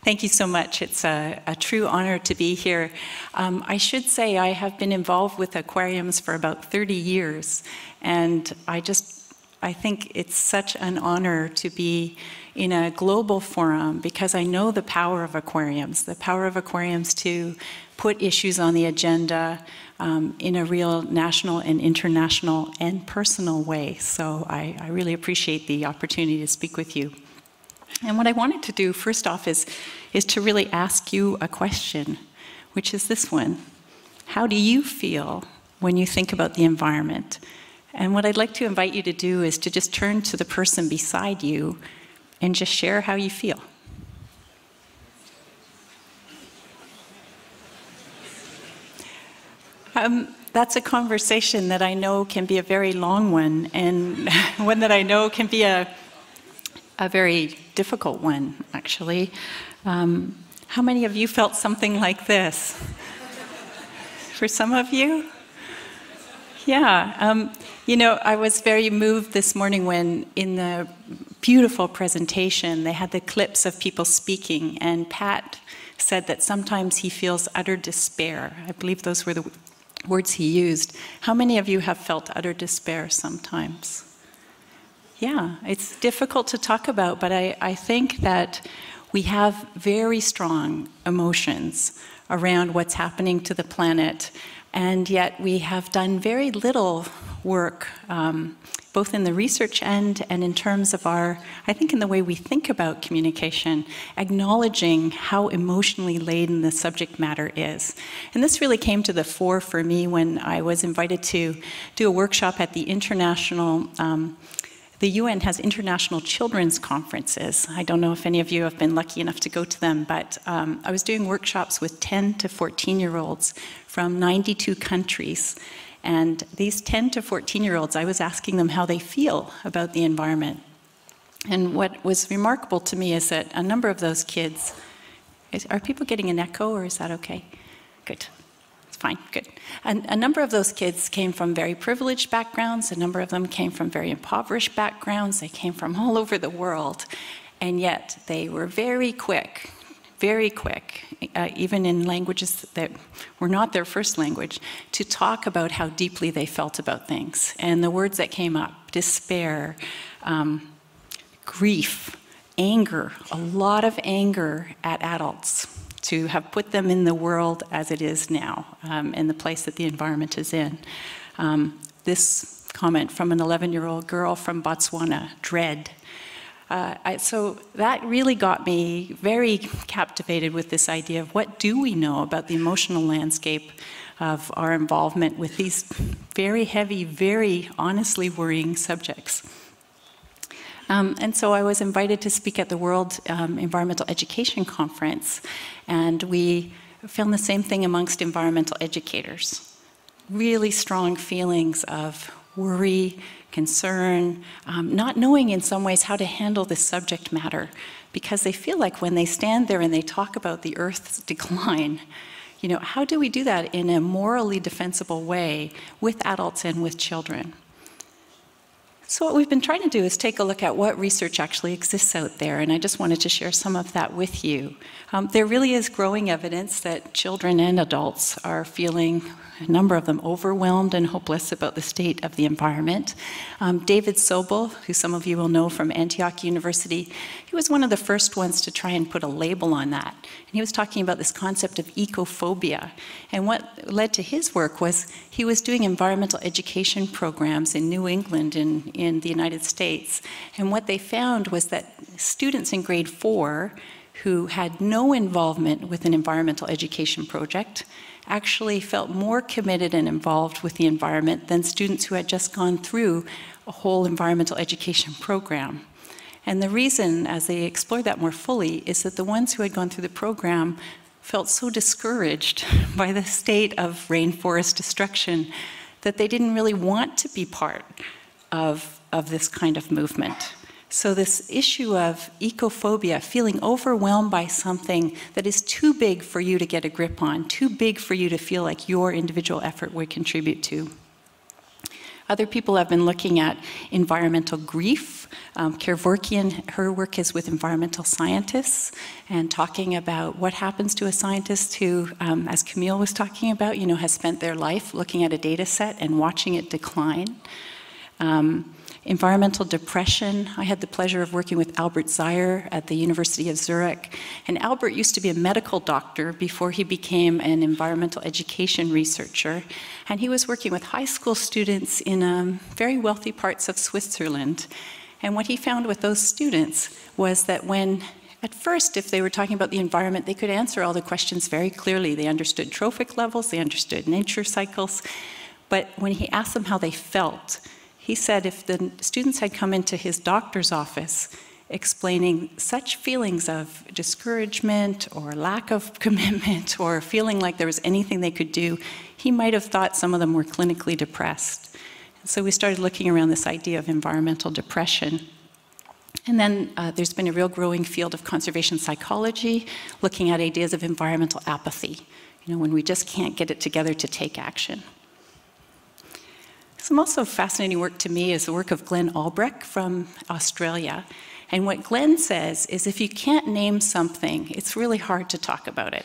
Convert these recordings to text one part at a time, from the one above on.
Thank you so much. It's a true honor to be here. I should say I have been involved with aquariums for about 30 years, and I think it's such an honor to be in a global forum because I know the power of aquariums to put issues on the agenda in a real national and international and personal way. So I really appreciate the opportunity to speak with you. And what I wanted to do first off is to really ask you a question, which is this one. How do you feel when you think about the environment? And what I'd like to invite you to do is to just turn to the person beside you and just share how you feel. That's a conversation that I know can be a very long one, and one that I know can be a very difficult one, actually. How many of you felt something like this? For some of you? Yeah. You know, I was very moved this morning when in the beautiful presentation they had the clips of people speaking, and Pat said that sometimes he feels utter despair. I believe those were the words he used. How many of you have felt utter despair sometimes? Yeah, it's difficult to talk about, but I think that we have very strong emotions around what's happening to the planet, and yet we have done very little work, both in the research end and in terms of I think in the way we think about communication, acknowledging how emotionally laden the subject matter is. And this really came to the fore for me when I was invited to do a workshop at the the UN has international children's conferences. I don't know if any of you have been lucky enough to go to them, but I was doing workshops with 10 to 14-year-olds from 92 countries. And these 10 to 14-year-olds, I was asking them how they feel about the environment. And what was remarkable to me is that a number of those kids, are people getting an echo, or is that okay? Good. Fine, good. And a number of those kids came from very privileged backgrounds. A number of them came from very impoverished backgrounds. They came from all over the world. And yet they were very quick, even in languages that were not their first language, to talk about how deeply they felt about things. And the words that came up, despair, grief, anger, a lot of anger at adults, to have put them in the world as it is now, in the place that the environment is in. This comment from an 11-year-old girl from Botswana, dread. So that really got me very captivated with this idea of what do we know about the emotional landscape of our involvement with these very heavy, very honestly worrying subjects. And so I was invited to speak at the World Environmental Education Conference, and we found the same thing amongst environmental educators. Really strong feelings of worry, concern, not knowing in some ways how to handle this subject matter, because they feel like when they stand there and they talk about the Earth's decline, you know, how do we do that in a morally defensible way with adults and with children? So what we've been trying to do is take a look at what research actually exists out there, and I just wanted to share some of that with you. There really is growing evidence that children and adults are feeling, a number of them, overwhelmed and hopeless about the state of the environment. David Sobel, who some of you will know from Antioch University, he was one of the first ones to try and put a label on that. And he was talking about this concept of ecophobia. And what led to his work was he was doing environmental education programs in New England in the United States. And what they found was that students in grade 4 who had no involvement with an environmental education project actually felt more committed and involved with the environment than students who had just gone through a whole environmental education program. And the reason, as they explored that more fully, is that the ones who had gone through the program felt so discouraged by the state of rainforest destruction that they didn't really want to be part of this kind of movement. So this issue of ecophobia, feeling overwhelmed by something that is too big for you to get a grip on, too big for you to feel like your individual effort would contribute to. Other people have been looking at environmental grief, Kevorkian, her work is with environmental scientists and talking about what happens to a scientist who, as Camille was talking about, has spent their life looking at a data set and watching it decline. Environmental depression. I had the pleasure of working with Albert Zeyer at the University of Zurich. And Albert used to be a medical doctor before he became an environmental education researcher. And he was working with high school students in very wealthy parts of Switzerland. And what he found with those students was that when, at first, if they were talking about the environment, they could answer all the questions very clearly. They understood trophic levels, they understood nature cycles. But when he asked them how they felt, he said if the students had come into his doctor's office explaining such feelings of discouragement or lack of commitment or feeling like there was anything they could do, he might have thought some of them were clinically depressed. And so we started looking around this idea of environmental depression. And then there's been a real growing field of conservation psychology, looking at ideas of environmental apathy, when we just can't get it together to take action. Some also fascinating work to me is the work of Glenn Albrecht from Australia. And what Glenn says is if you can't name something, it's really hard to talk about it.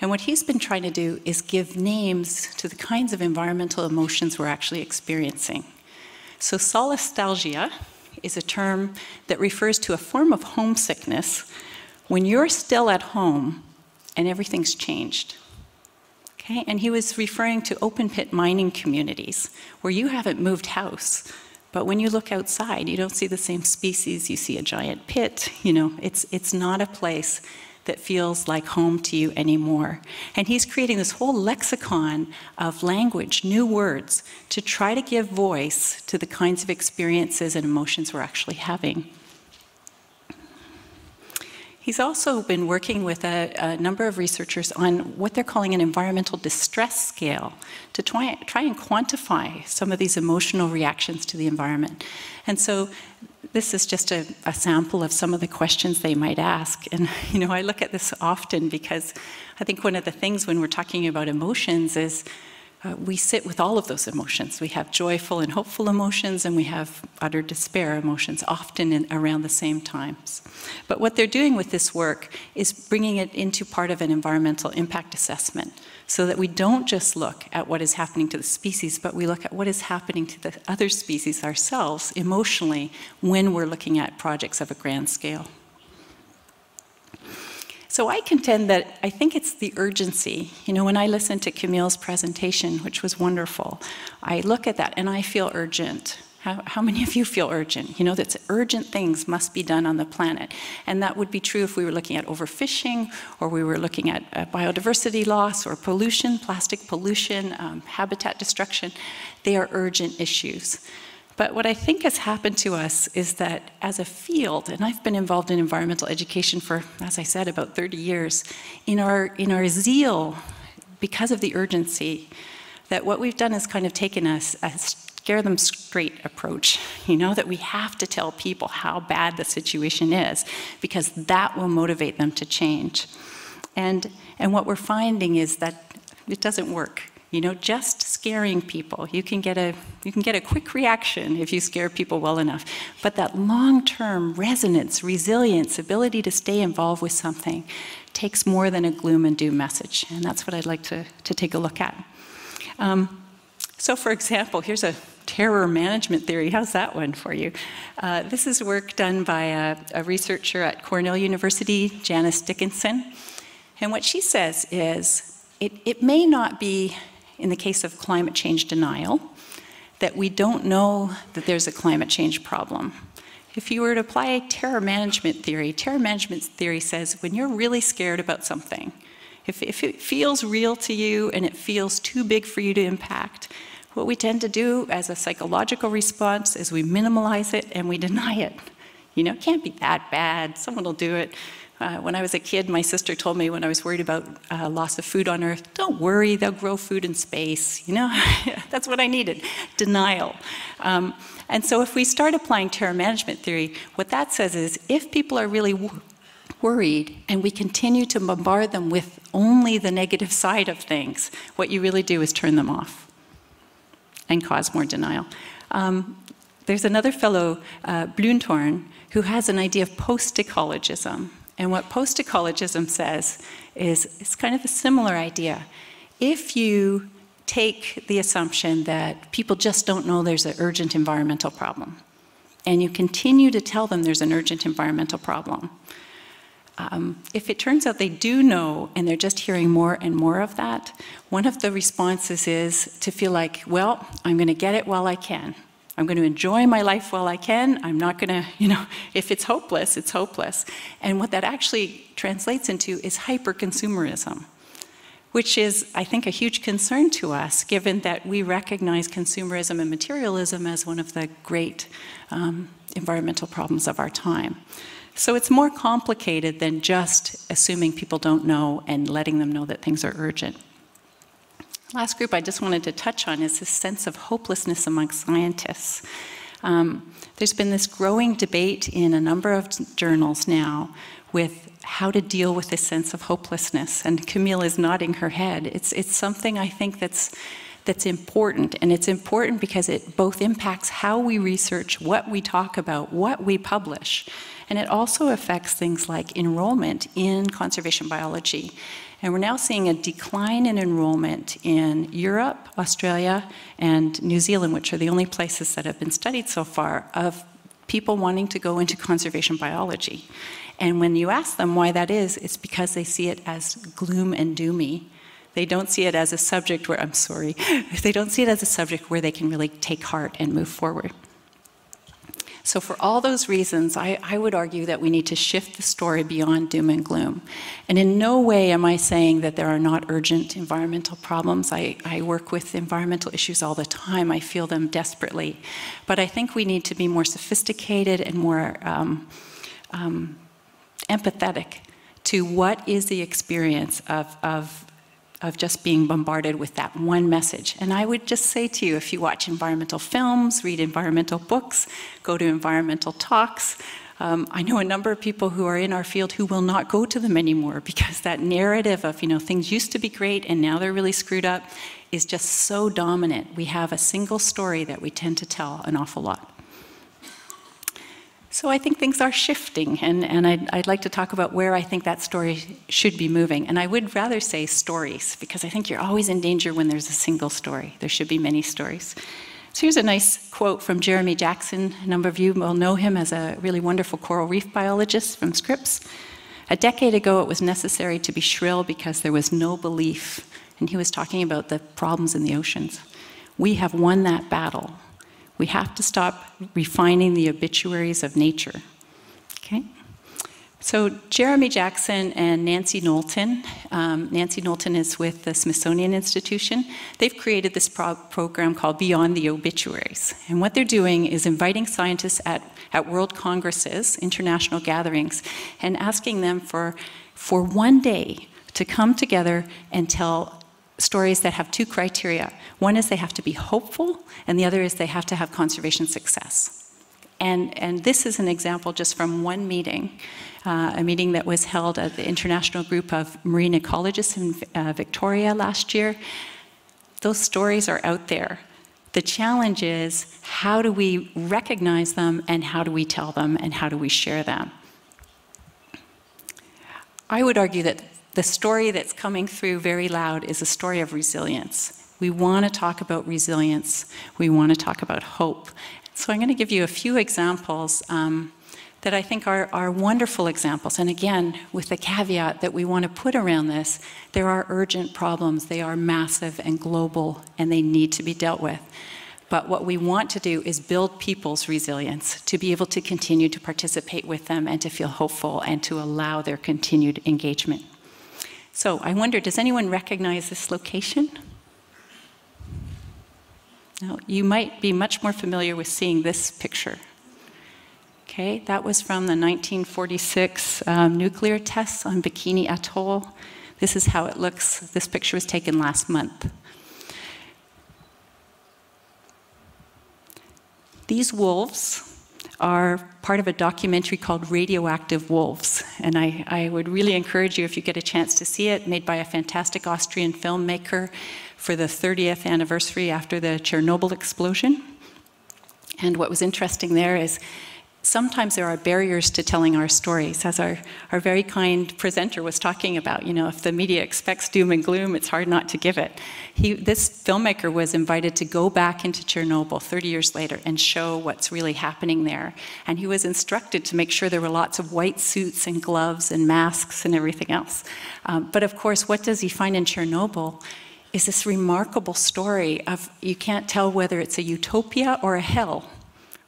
And what he's been trying to do is give names to the kinds of environmental emotions we're actually experiencing. So solastalgia is a term that refers to a form of homesickness when you're still at home and everything's changed. Okay? And he was referring to open pit mining communities where you haven't moved house, but when you look outside, you don't see the same species, you see a giant pit. It's not a place that feels like home to you anymore. And he's creating this whole lexicon of language, new words, to try to give voice to the kinds of experiences and emotions we're actually having. He's also been working with a number of researchers on what they're calling an environmental distress scale to try and quantify some of these emotional reactions to the environment. And so this is just a sample of some of the questions they might ask. And I look at this often because I think one of the things when we're talking about emotions is we sit with all of those emotions. We have joyful and hopeful emotions, and we have utter despair emotions, often around the same times. But what they're doing with this work is bringing it into part of an environmental impact assessment, so that we don't just look at what is happening to the species, but we look at what is happening to the other species ourselves emotionally when we're looking at projects of a grand scale. So I contend that I think it's the urgency. When I listened to Camille's presentation, which was wonderful, I look at that and I feel urgent. How many of you feel urgent? That urgent things must be done on the planet. And that would be true if we were looking at overfishing, or we were looking at biodiversity loss, or pollution, plastic pollution, habitat destruction. They are urgent issues. But what I think has happened to us is that as a field, and I've been involved in environmental education for, as I said, about 30 years, in our zeal, because of the urgency, that what we've done is kind of taken a scare them straight approach, that we have to tell people how bad the situation is, because that will motivate them to change. And what we're finding is that it doesn't work. Just scaring people. You can get a quick reaction if you scare people well enough. But that long-term resonance, resilience, ability to stay involved with something takes more than a gloom and doom message. And that's what I'd like to take a look at. So for example, here's a terror management theory. How's that one for you? This is work done by a researcher at Cornell University, Janice Dickinson. And what she says is, it may not be, in the case of climate change denial, that we don't know that there's a climate change problem. If you were to apply terror management theory says when you're really scared about something, if it feels real to you and it feels too big for you to impact, what we tend to do as a psychological response is we minimalize it and we deny it. It can't be that bad, someone will do it. When I was a kid, my sister told me when I was worried about loss of food on Earth, don't worry, they'll grow food in space. That's what I needed, denial. And so if we start applying terror management theory, what that says is if people are really worried and we continue to bombard them with only the negative side of things, what you really do is turn them off and cause more denial. there's another fellow, Bluntorn, who has an idea of post-ecologism. And what post-ecologism says is it's kind of a similar idea. If you take the assumption that people just don't know there's an urgent environmental problem, and you continue to tell them there's an urgent environmental problem, if it turns out they do know and they're just hearing more and more of that, one of the responses is to feel like, well, I'm going to get it while I can. I'm going to enjoy my life while I can. I'm not going to, if it's hopeless, it's hopeless. And what that actually translates into is hyper-consumerism, which is, I think, a huge concern to us, given that we recognize consumerism and materialism as one of the great environmental problems of our time. So it's more complicated than just assuming people don't know and letting them know that things are urgent. Last group I just wanted to touch on is this sense of hopelessness among scientists. There's been this growing debate in a number of journals now with how to deal with this sense of hopelessness. And Camille is nodding her head. It's something I think that's important. And it's important because it both impacts how we research, what we talk about, what we publish. And it also affects things like enrollment in conservation biology. And we're now seeing a decline in enrollment in Europe, Australia, and New Zealand, which are the only places that have been studied so far, of people wanting to go into conservation biology. And when you ask them why that is, it's because they see it as gloom and doomy. They don't see it as a subject where, they don't see it as a subject where they can really take heart and move forward. So for all those reasons, I would argue that we need to shift the story beyond doom and gloom. And in no way am I saying that there are not urgent environmental problems. I work with environmental issues all the time. I feel them desperately. But I think we need to be more sophisticated and more empathetic to what is the experience of just being bombarded with that one message. And I would just say to you, if you watch environmental films, read environmental books, go to environmental talks, I know a number of people who are in our field who will not go to them anymore because that narrative of, things used to be great and now they're really screwed up is just so dominant. We have a single story that we tend to tell an awful lot. So I think things are shifting, and I'd like to talk about where I think that story should be moving. And I would rather say stories, because I think you're always in danger when there's a single story. There should be many stories. So here's a nice quote from Jeremy Jackson. A number of you will know him as a really wonderful coral reef biologist from Scripps. A decade ago, it was necessary to be shrill because there was no belief. And he was talking about the problems in the oceans. We have won that battle. We have to stop refining the obituaries of nature. Okay? So Jeremy Jackson and Nancy Knowlton, Nancy Knowlton is with the Smithsonian Institution. They've created this program called Beyond the Obituaries. And what they're doing is inviting scientists at world congresses, international gatherings, and asking them for one day to come together and tell stories that have two criteria. One is they have to be hopeful, and the other is they have to have conservation success. And this is an example just from one meeting, a meeting that was held at the International Group of Marine Ecologists in Victoria last year. Those stories are out there. The challenge is, how do we recognize them, and how do we tell them, and how do we share them? I would argue that the story that's coming through very loud is a story of resilience. We want to talk about resilience. We want to talk about hope. So I'm going to give you a few examples that I think are wonderful examples. And again, with the caveat that we want to put around this, there are urgent problems. They are massive and global, and they need to be dealt with. But what we want to do is build people's resilience, to be able to continue to participate with them and to feel hopeful and to allow their continued engagement. So I wonder, does anyone recognize this location? Now, you might be much more familiar with seeing this picture. Okay, that was from the 1946 nuclear tests on Bikini Atoll. This is how it looks. This picture was taken last month. These wolves are part of a documentary called Radioactive Wolves. And I would really encourage you, if you get a chance to see it, made by a fantastic Austrian filmmaker for the 30th anniversary after the Chernobyl explosion. And what was interesting there is sometimes there are barriers to telling our stories, as our very kind presenter was talking about. You know, if the media expects doom and gloom, it's hard not to give it. This filmmaker was invited to go back into Chernobyl 30 years later and show what's really happening there. And he was instructed to make sure there were lots of white suits and gloves and masks and everything else. But of course, what does he find in Chernobyl is this remarkable story of, you can't tell whether it's a utopia or a hell,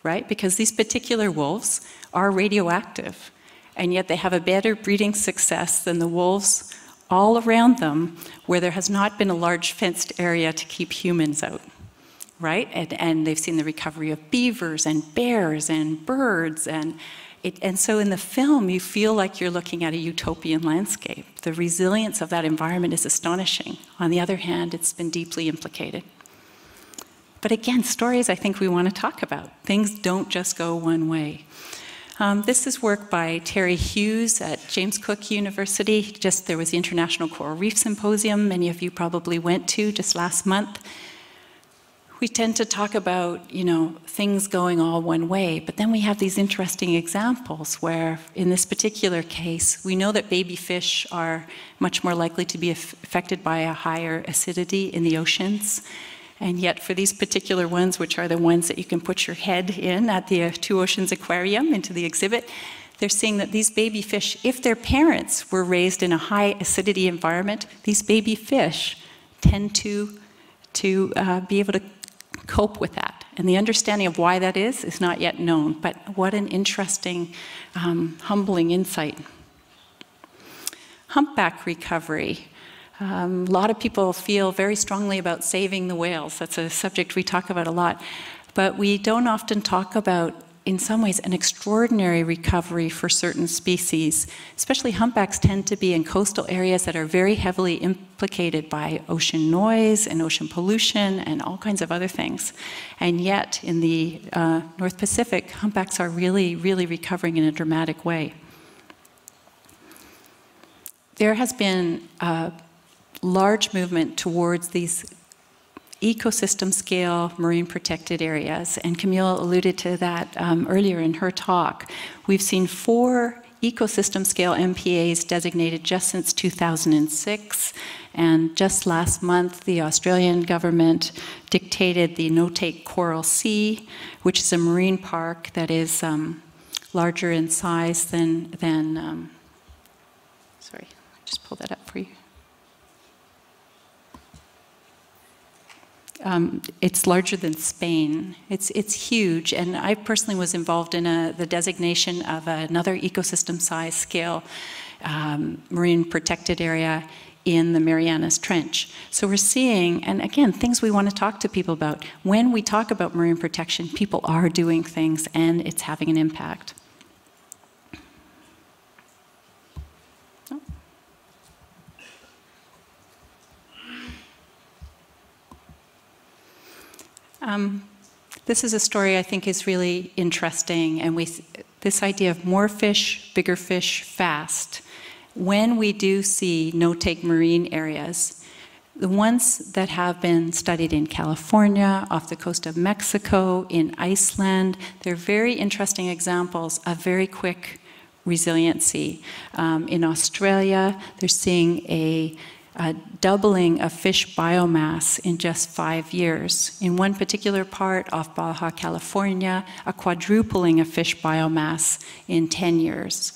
right? Because these particular wolves are radioactive, and yet they have a better breeding success than the wolves all around them, where there has not been a large fenced area to keep humans out, right? And they've seen the recovery of beavers and bears and birds, and so in the film, you feel like you're looking at a utopian landscape. The resilience of that environment is astonishing. On the other hand, it's been deeply implicated. But again, stories I think we want to talk about. Things don't just go one way. This is work by Terry Hughes at James Cook University. There was the International Coral Reef Symposium, many of you probably went to just last month. We tend to talk about, you know, things going all one way, but then we have these interesting examples where, in this particular case, we know that baby fish are much more likely to be affected by a higher acidity in the oceans. And yet for these particular ones, which are the ones that you can put your head in at the Two Oceans Aquarium into the exhibit, they're seeing that these baby fish, if their parents were raised in a high acidity environment, these baby fish tend to be able to cope with that. And the understanding of why that is not yet known, but what an interesting, humbling insight. Humpback recovery. A lot of people feel very strongly about saving the whales. That's a subject we talk about a lot. But we don't often talk about, in some ways, an extraordinary recovery for certain species. Especially humpbacks tend to be in coastal areas that are very heavily implicated by ocean noise and ocean pollution and all kinds of other things. And yet, in the North Pacific, humpbacks are really, really recovering in a dramatic way. There has been large movement towards these ecosystem scale marine protected areas, and Camille alluded to that earlier in her talk. We've seen 4 ecosystem scale MPAs designated just since 2006, and just last month the Australian government dictated the no-take Coral Sea, which is a marine park that is larger in size than sorry, I just pulled that up for you. It's larger than Spain. It's huge, and I personally was involved in the designation of another ecosystem size scale marine protected area in the Marianas Trench. So we're seeing, and again, things we want to talk to people about. When we talk about marine protection, people are doing things and it's having an impact. This is a story I think is really interesting, and this idea of more fish, bigger fish, fast. When we do see no-take marine areas, the ones that have been studied in California, off the coast of Mexico, in Iceland, they're very interesting examples of very quick resiliency. In Australia, they're seeing a doubling of fish biomass in just 5 years. In one particular part off Baja California, a quadrupling of fish biomass in 10 years.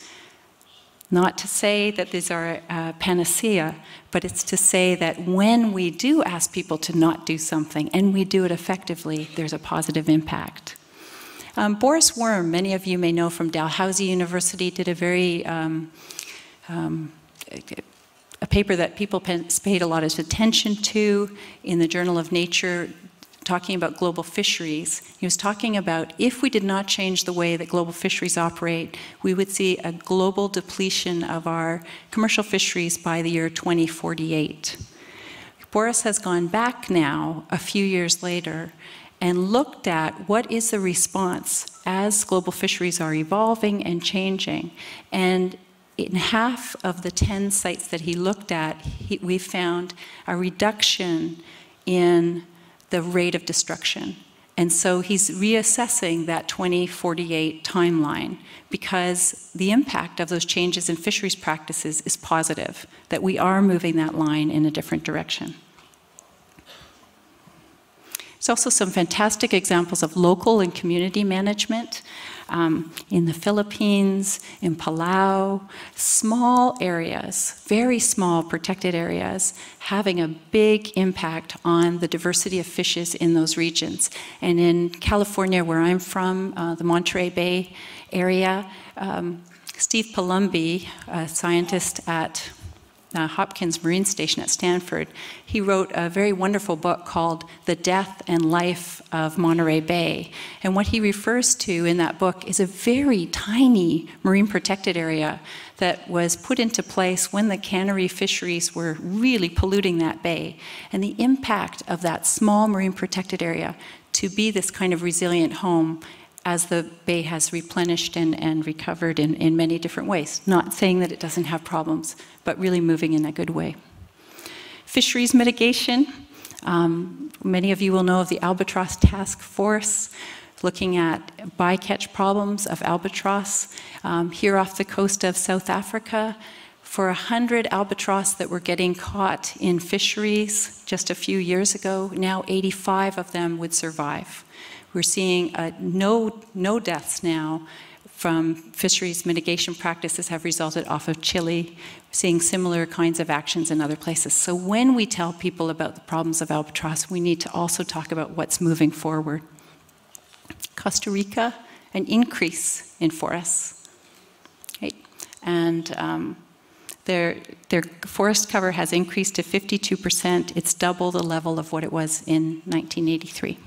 Not to say that these are a panacea, but it's to say that when we do ask people to not do something, and we do it effectively, there's a positive impact. Boris Worm, many of you may know from Dalhousie University, did a very a paper that people paid a lot of attention to in the Journal of Nature, talking about global fisheries. He was talking about if we did not change the way that global fisheries operate, we would see a global depletion of our commercial fisheries by the year 2048. Boris has gone back now, a few years later, and looked at what is the response as global fisheries are evolving and changing. And in half of the 10 sites that he looked at, we found a reduction in the rate of destruction. And so he's reassessing that 2048 timeline because the impact of those changes in fisheries practices is positive, that we are moving that line in a different direction. There's also some fantastic examples of local and community management in the Philippines, in Palau, small areas, very small protected areas, having a big impact on the diversity of fishes in those regions. And in California, where I'm from, the Monterey Bay area, Steve Palumbi, a scientist at Hopkins Marine Station at Stanford, he wrote a very wonderful book called The Death and Life of Monterey Bay. And what he refers to in that book is a very tiny marine protected area that was put into place when the cannery fisheries were really polluting that bay. And the impact of that small marine protected area to be this kind of resilient home as the bay has replenished and recovered in many different ways. Not saying that it doesn't have problems, but really moving in a good way. Fisheries mitigation. Many of you will know of the Albatross Task Force, looking at bycatch problems of albatross. Here off the coast of South Africa, for 100 albatross that were getting caught in fisheries just a few years ago, now 85 of them would survive. We're seeing no deaths now from fisheries mitigation practices have resulted off of Chile. We're seeing similar kinds of actions in other places. So when we tell people about the problems of albatross, we need to also talk about what's moving forward. Costa Rica, an increase in forests. Right? And their forest cover has increased to 52%. It's double the level of what it was in 1983.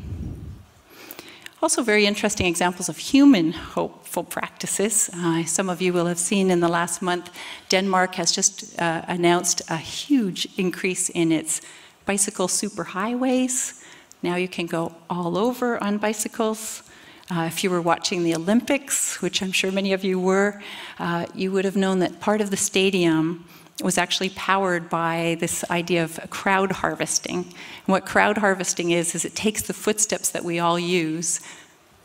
Also very interesting examples of human hopeful practices. Some of you will have seen in the last month, Denmark has just announced a huge increase in its bicycle superhighways. Now you can go all over on bicycles. If you were watching the Olympics, which I'm sure many of you were, you would have known that part of the stadium was actually powered by this idea of crowd harvesting. And what crowd harvesting is it takes the footsteps that we all use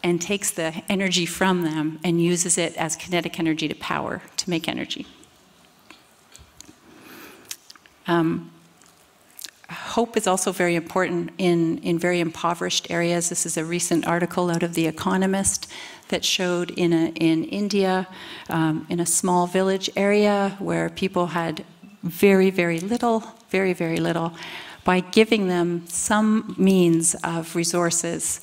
and takes the energy from them and uses it as kinetic energy to power, to make energy. Hope is also very important in very impoverished areas. This is a recent article out of The Economist that showed in India, in a small village area where people had very, very little, by giving them some means of resources,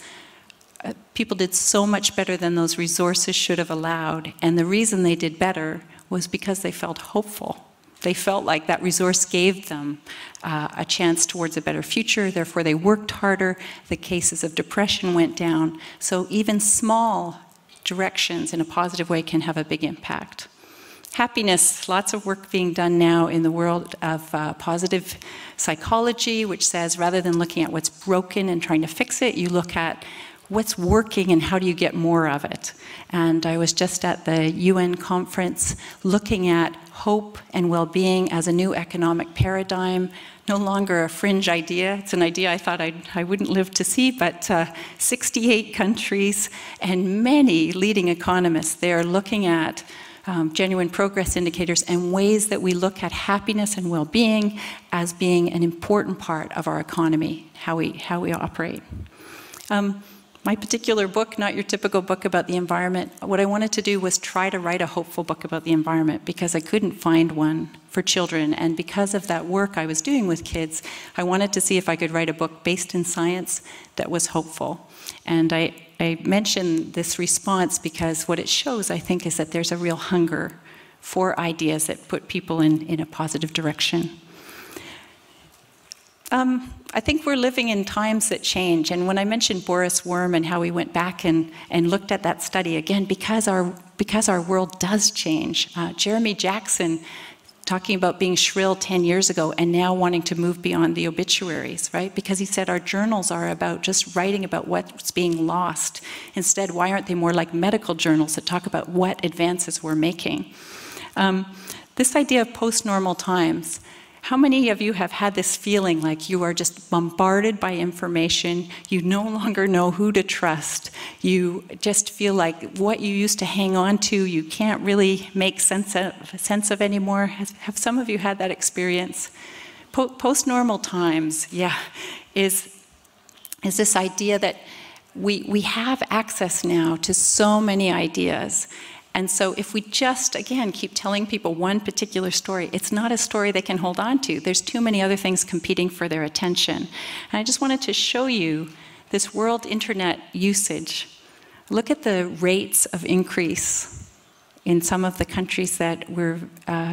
people did so much better than those resources should have allowed. And the reason they did better was because they felt hopeful. They felt like that resource gave them a chance towards a better future, therefore they worked harder, the cases of depression went down. So even small directions in a positive way can have a big impact. Happiness, lots of work being done now in the world of positive psychology, which says rather than looking at what's broken and trying to fix it, you look at what's working and how do you get more of it. And I was just at the UN conference looking at hope and well-being as a new economic paradigm, no longer a fringe idea. It's an idea I thought I wouldn't live to see, but 68 countries and many leading economists, they are looking at genuine progress indicators and ways that we look at happiness and well-being as being an important part of our economy, how we operate. My particular book, not your typical book about the environment, what I wanted to do was try to write a hopeful book about the environment because I couldn't find one for children. And because of that work I was doing with kids, I wanted to see if I could write a book based in science that was hopeful. And I mention this response because what it shows, I think, is that there's a real hunger for ideas that put people in a positive direction. I think we're living in times that change, and when I mentioned Boris Worm and how we went back and looked at that study, again, because our world does change. Jeremy Jackson talking about being shrill 10 years ago and now wanting to move beyond the obituaries, right? Because he said our journals are about just writing about what's being lost. Instead, why aren't they more like medical journals that talk about what advances we're making? This idea of post-normal times, How many of you have had this feeling like you are just bombarded by information, you no longer know who to trust, you just feel like what you used to hang on to, you can't really make sense of anymore? Have some of you had that experience? Post-normal times, yeah, is this idea that we have access now to so many ideas. And so if we just, again, keep telling people one particular story, it's not a story they can hold on to. There's too many other things competing for their attention. And I just wanted to show you this world internet usage. Look at the rates of increase in some of the countries that we're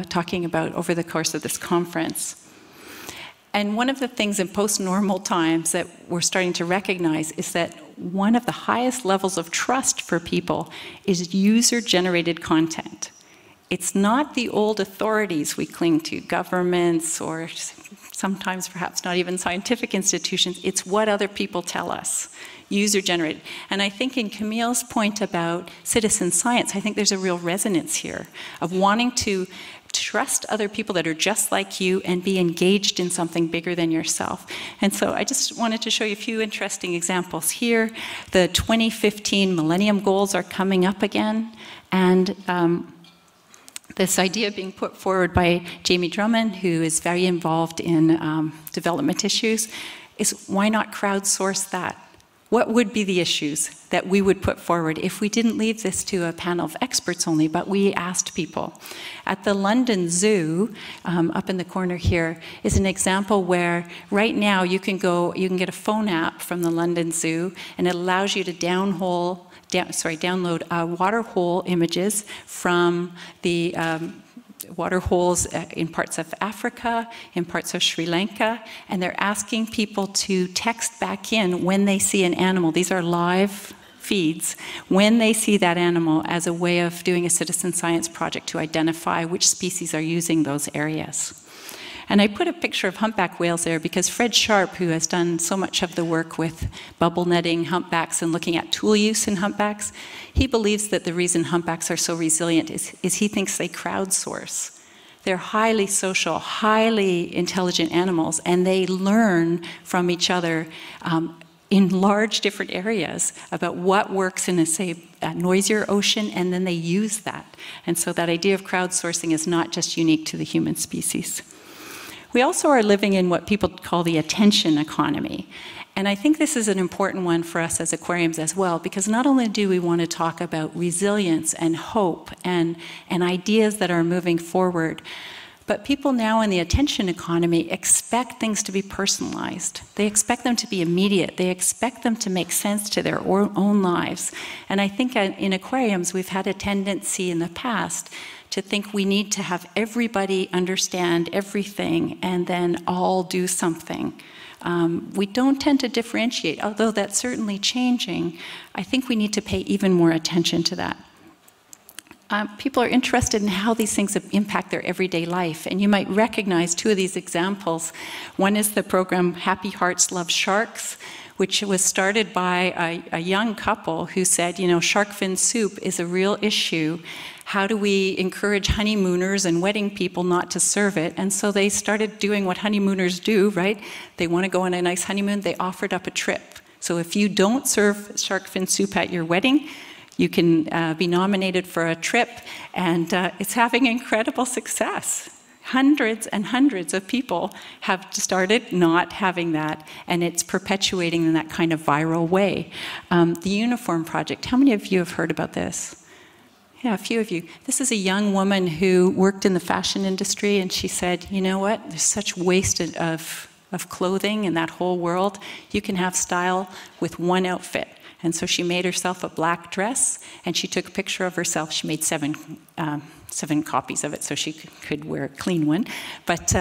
talking about over the course of this conference. And one of the things in post-normal times that we're starting to recognize is that one of the highest levels of trust for people is user-generated content. It's not the old authorities we cling to, governments or sometimes perhaps not even scientific institutions. It's what other people tell us, user-generated. And I think in Camille's point about citizen science, I think there's a real resonance here of wanting to trust other people that are just like you and be engaged in something bigger than yourself. And so I just wanted to show you a few interesting examples here. The 2015 Millennium Goals are coming up again, and this idea being put forward by Jamie Drummond, who is very involved in development issues, is why not crowdsource that? What would be the issues that we would put forward if we didn't leave this to a panel of experts only, but we asked people? At the London Zoo, up in the corner here, is an example where right now you can get a phone app from the London Zoo, and it allows you to download water hole images from the water holes in parts of Africa, in parts of Sri Lanka, and they're asking people to text back in when they see an animal. These are live feeds. When they see that animal as a way of doing a citizen science project to identify which species are using those areas. And I put a picture of humpback whales there because Fred Sharp, who has done so much of the work with bubble netting humpbacks and looking at tool use in humpbacks, he believes that the reason humpbacks are so resilient is he thinks they crowdsource. They're highly social, highly intelligent animals, and they learn from each other in large different areas about what works in a noisier ocean, and then they use that. And so that idea of crowdsourcing is not just unique to the human species. We also are living in what people call the attention economy. And I think this is an important one for us as aquariums as well, because not only do we want to talk about resilience and hope and ideas that are moving forward, but people now in the attention economy expect things to be personalized. They expect them to be immediate. They expect them to make sense to their own lives. And I think in aquariums, we've had a tendency in the past to think we need to have everybody understand everything and then all do something. We don't tend to differentiate, although that's certainly changing. I think we need to pay even more attention to that. People are interested in how these things impact their everyday life, and you might recognize two of these examples. One is the program Happy Hearts Love Sharks, which was started by a young couple who said, you know, shark fin soup is a real issue. How do we encourage honeymooners and wedding people not to serve it? And so they started doing what honeymooners do, right? They want to go on a nice honeymoon. They offered up a trip. So if you don't serve shark fin soup at your wedding, you can be nominated for a trip. And it's having incredible success. Hundreds and hundreds of people have started not having that, and it's perpetuating in that kind of viral way. The Uniform Project, how many of you have heard about this? Yeah, a few of you. This is a young woman who worked in the fashion industry, and she said, you know what, there's such waste of clothing in that whole world. You can have style with one outfit. And so she made herself a black dress, and she took a picture of herself. She made seven copies of it so she could wear a clean one. But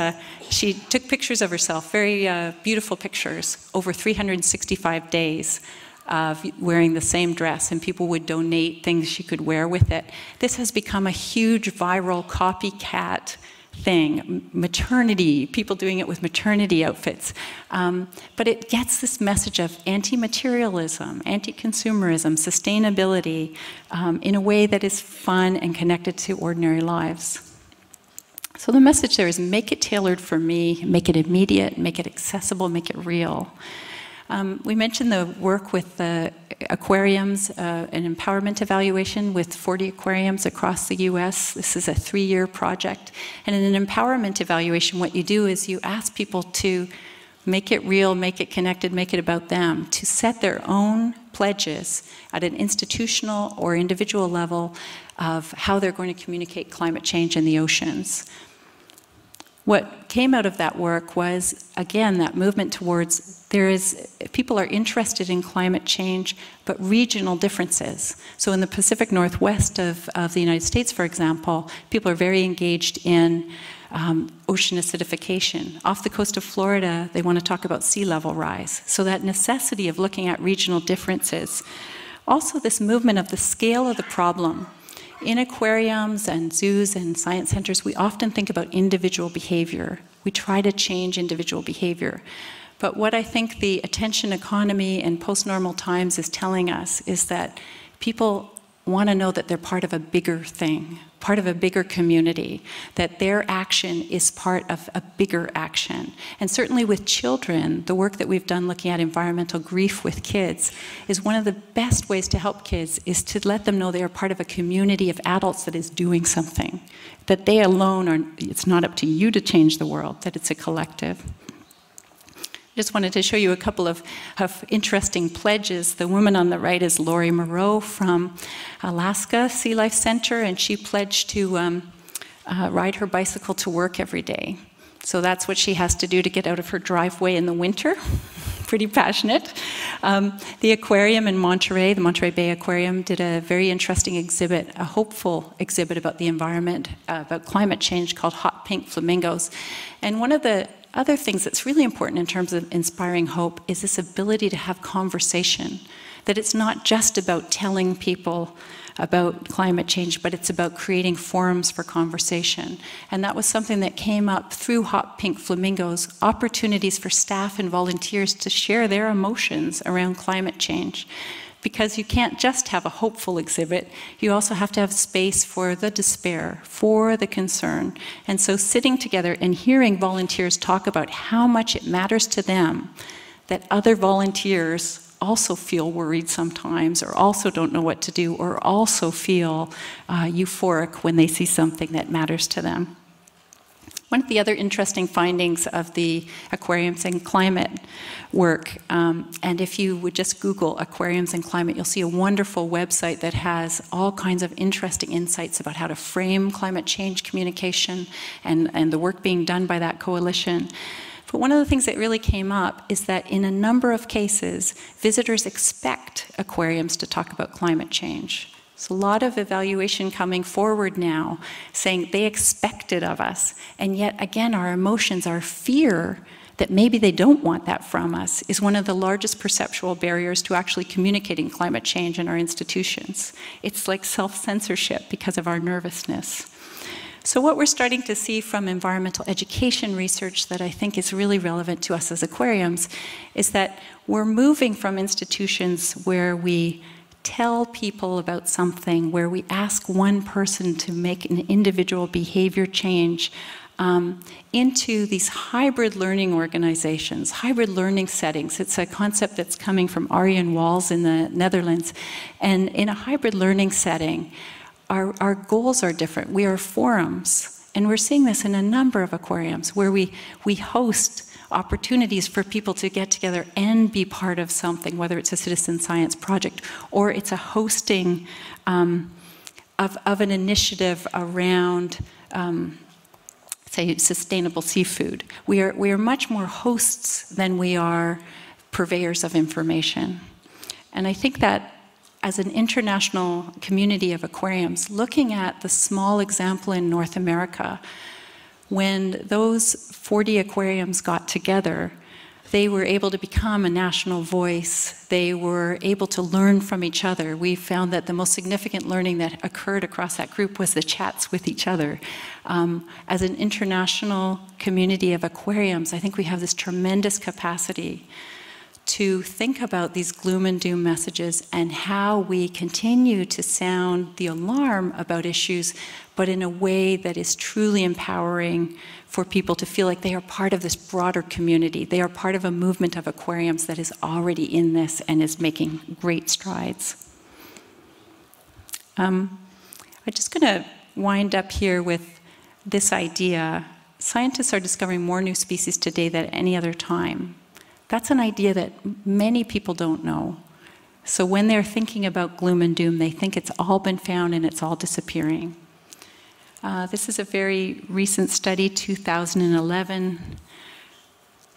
she took pictures of herself, very beautiful pictures, over 365 days of wearing the same dress, and people would donate things she could wear with it. This has become a huge viral copycat thing. Maternity, people doing it with maternity outfits. But it gets this message of anti-materialism, anti-consumerism, sustainability in a way that is fun and connected to ordinary lives. So the message there is make it tailored for me, make it immediate, make it accessible, make it real. We mentioned the work with the aquariums, an empowerment evaluation with 40 aquariums across the US. This is a 3-year project. And in an empowerment evaluation, what you do is you ask people to make it real, make it connected, make it about them, to set their own pledges at an institutional or individual level of how they're going to communicate climate change in the oceans. What came out of that work was, again, that movement towards people are interested in climate change, but regional differences. So in the Pacific Northwest of the United States, for example, people are very engaged in ocean acidification. Off the coast of Florida, they want to talk about sea level rise. So that necessity of looking at regional differences. Also this movement of the scale of the problem. In aquariums and zoos and science centers, we often think about individual behavior. We try to change individual behavior. But what I think the attention economy and post-normal times is telling us is that people want to know that they're part of a bigger thing, part of a bigger community, that their action is part of a bigger action. And certainly with children, the work that we've done looking at environmental grief with kids is one of the best ways to help kids is to let them know they are part of a community of adults that is doing something, that they alone are, it's not up to you to change the world, that it's a collective. Just wanted to show you a couple of interesting pledges. The woman on the right is Lori Moreau from Alaska Sea Life Center, and she pledged to ride her bicycle to work every day. So that's what she has to do to get out of her driveway in the winter. Pretty passionate. The aquarium in Monterey, the Monterey Bay Aquarium, did a very interesting exhibit, a hopeful exhibit about the environment, about climate change called Hot Pink Flamingos. And one of the other things that's really important in terms of inspiring hope is this ability to have conversation, that it's not just about telling people about climate change, but it's about creating forums for conversation. And that was something that came up through Hot Pink Flamingos, opportunities for staff and volunteers to share their emotions around climate change. Because you can't just have a hopeful exhibit, you also have to have space for the despair, for the concern. And so sitting together and hearing volunteers talk about how much it matters to them that other volunteers also feel worried sometimes, or also don't know what to do, or also feel euphoric when they see something that matters to them. One of the other interesting findings of the aquariums and climate work, and if you would just Google aquariums and climate, you'll see a wonderful website that has all kinds of interesting insights about how to frame climate change communication and the work being done by that coalition. But one of the things that really came up is that in a number of cases, visitors expect aquariums to talk about climate change. So a lot of evaluation coming forward now saying they expect it of us. And yet, again, our emotions, our fear that maybe they don't want that from us is one of the largest perceptual barriers to actually communicating climate change in our institutions. It's like self-censorship because of our nervousness. So what we're starting to see from environmental education research that I think is really relevant to us as aquariums is that we're moving from institutions where we tell people about something, where we ask one person to make an individual behavior change, into these hybrid learning organizations, hybrid learning settings. It's a concept that's coming from Arjen Wals in the Netherlands. And in a hybrid learning setting, our goals are different. We are forums. And we're seeing this in a number of aquariums where we host opportunities for people to get together and be part of something, whether it's a citizen science project or it's a hosting of an initiative around, say, sustainable seafood. We are much more hosts than we are purveyors of information. And I think that as an international community of aquariums, looking at the small example in North America, when those 40 aquariums got together, they were able to become a national voice. They were able to learn from each other. We found that the most significant learning that occurred across that group was the chats with each other. As an international community of aquariums, I think we have this tremendous capacity to think about these gloom and doom messages and how we continue to sound the alarm about issues, but in a way that is truly empowering for people to feel like they are part of this broader community. They are part of a movement of aquariums that is already in this and is making great strides. I'm just going to wind up here with this idea. Scientists are discovering more new species today than any other time. That's an idea that many people don't know. So when they're thinking about gloom and doom, they think it's all been found and it's all disappearing. This is a very recent study, 2011,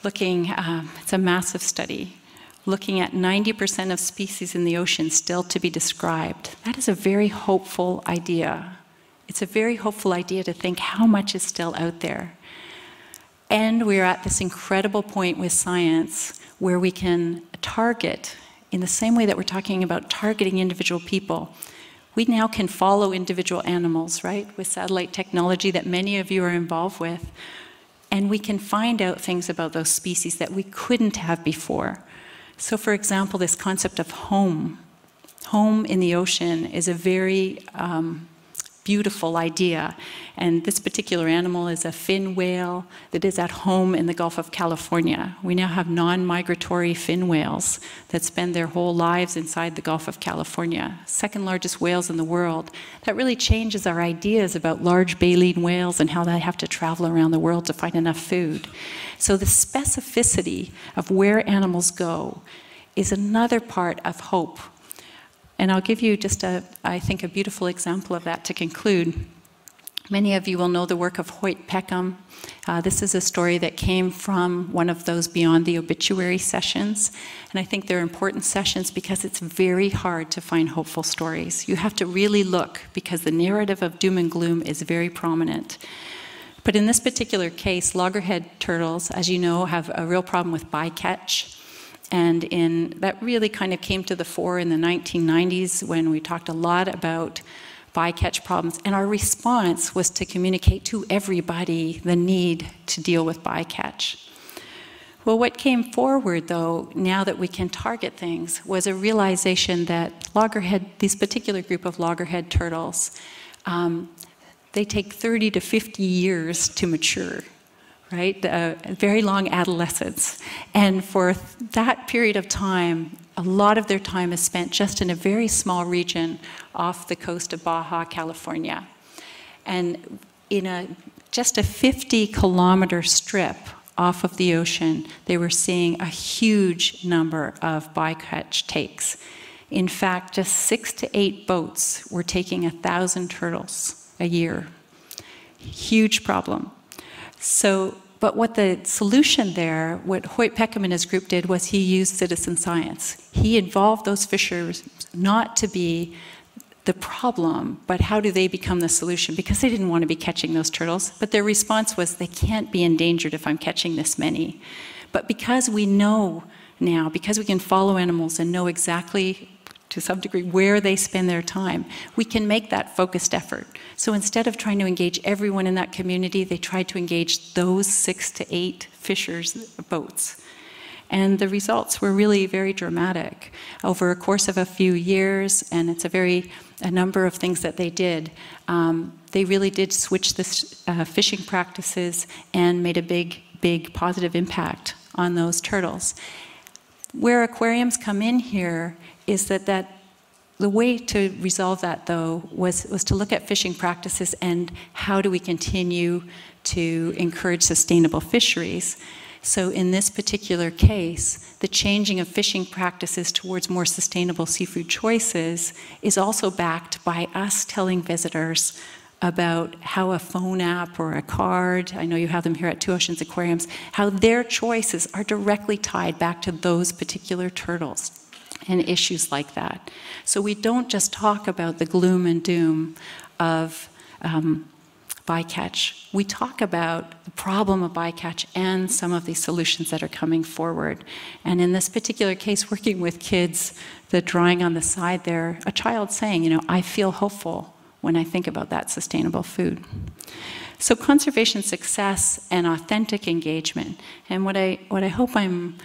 looking, it's a massive study, looking at 90% of species in the ocean still to be described. That is a very hopeful idea. It's a very hopeful idea to think how much is still out there. And we're at this incredible point with science where we can target, in the same way that we're talking about targeting individual people, we now can follow individual animals, right, with satellite technology that many of you are involved with, and we can find out things about those species that we couldn't have before. So for example, this concept of home. Home in the ocean is a very beautiful idea. And this particular animal is a fin whale that is at home in the Gulf of California. We now have non-migratory fin whales that spend their whole lives inside the Gulf of California. Second largest whales in the world. That really changes our ideas about large baleen whales and how they have to travel around the world to find enough food. So the specificity of where animals go is another part of hope. And I'll give you just I think, a beautiful example of that to conclude. Many of you will know the work of Hoyt Peckham. This is a story that came from one of those Beyond the Obituary sessions. And I think they're important sessions because it's very hard to find hopeful stories. You have to really look because the narrative of doom and gloom is very prominent. But in this particular case, loggerhead turtles, as you know, have a real problem with bycatch. And that really kind of came to the fore in the 1990s when we talked a lot about bycatch problems. And our response was to communicate to everybody the need to deal with bycatch. Well, what came forward, though, now that we can target things, was a realization that this particular group of loggerhead turtles, they take 30 to 50 years to mature. Right? A very long adolescence. And for that period of time, a lot of their time is spent just in a very small region off the coast of Baja, California. And in just a 50-kilometer strip off of the ocean, they were seeing a huge number of bycatch takes. In fact, just 6 to 8 boats were taking 1,000 turtles a year. Huge problem. But what the solution there, what Hoyt Peckham and his group did, was he used citizen science. He involved those fishers not to be the problem, but how do they become the solution? Because they didn't want to be catching those turtles, but their response was, they can't be endangered if I'm catching this many. But because we know now, because we can follow animals and know exactly, to some degree, where they spend their time, we can make that focused effort. So instead of trying to engage everyone in that community, they tried to engage those 6 to 8 fishers' boats. And the results were really very dramatic. Over a course of a few years, and it's a number of things that they did, they really did switch the fishing practices and made a big positive impact on those turtles. Where aquariums come in here is that the way to resolve that, though, was to look at fishing practices and how do we continue to encourage sustainable fisheries. So in this particular case, the changing of fishing practices towards more sustainable seafood choices is also backed by us telling visitors about how a phone app or a card, I know you have them here at Two Oceans Aquariums, how their choices are directly tied back to those particular turtles and issues like that. So we don't just talk about the gloom and doom of bycatch. We talk about the problem of bycatch and some of these solutions that are coming forward. And in this particular case, working with kids, the drawing on the side there, a child saying, I feel hopeful when I think about that sustainable food. So conservation success and authentic engagement. And what I hope I'm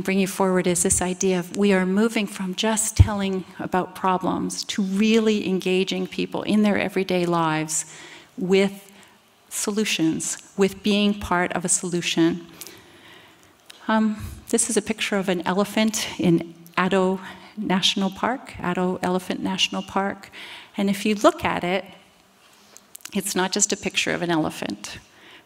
bringing forward is this idea of we are moving from just telling about problems to really engaging people in their everyday lives with solutions, with being part of a solution. This is a picture of an elephant in Addo National Park, Addo Elephant National Park. And if you look at it, it's not just a picture of an elephant.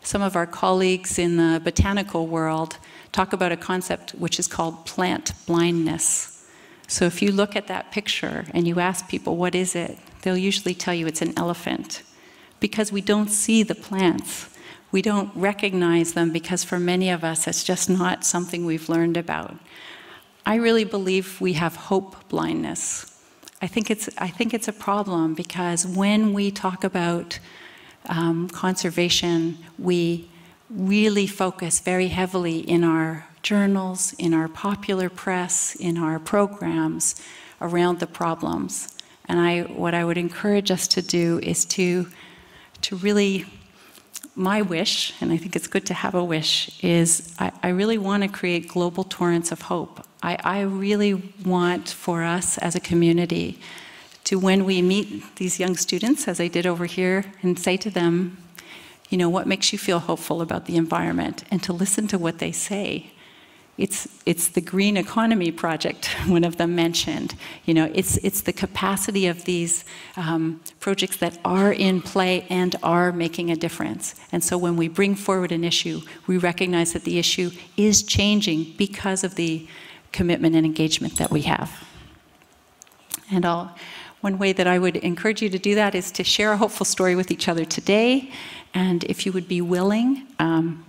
Some of our colleagues in the botanical world talk about a concept which is called plant blindness. So if you look at that picture and you ask people, what is it? They'll usually tell you it's an elephant, because we don't see the plants. We don't recognize them because for many of us, it's just not something we've learned about. I really believe we have hope blindness. I think it's a problem because when we talk about conservation, we really focus very heavily in our journals, in our popular press, in our programs around the problems. And what I would encourage us to do is to really, my wish, and I think it's good to have a wish, is I really want to create global torrents of hope. I really want for us as a community to, when we meet these young students, as I did over here, and say to them, you know, what makes you feel hopeful about the environment? And to listen to what they say. It's the Green Economy Project, one of them mentioned. You know, it's the capacity of these projects that are in play and are making a difference. And so when we bring forward an issue, we recognize that the issue is changing because of the commitment and engagement that we have. And one way that I would encourage you to do that is to share a hopeful story with each other today. And if you would be willing, I'm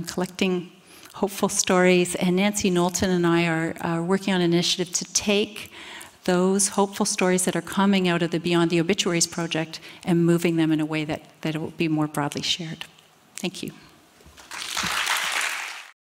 collecting hopeful stories, and Nancy Knowlton and I are working on an initiative to take those hopeful stories that are coming out of the Beyond the Obituaries project and moving them in a way that it will be more broadly shared. Thank you.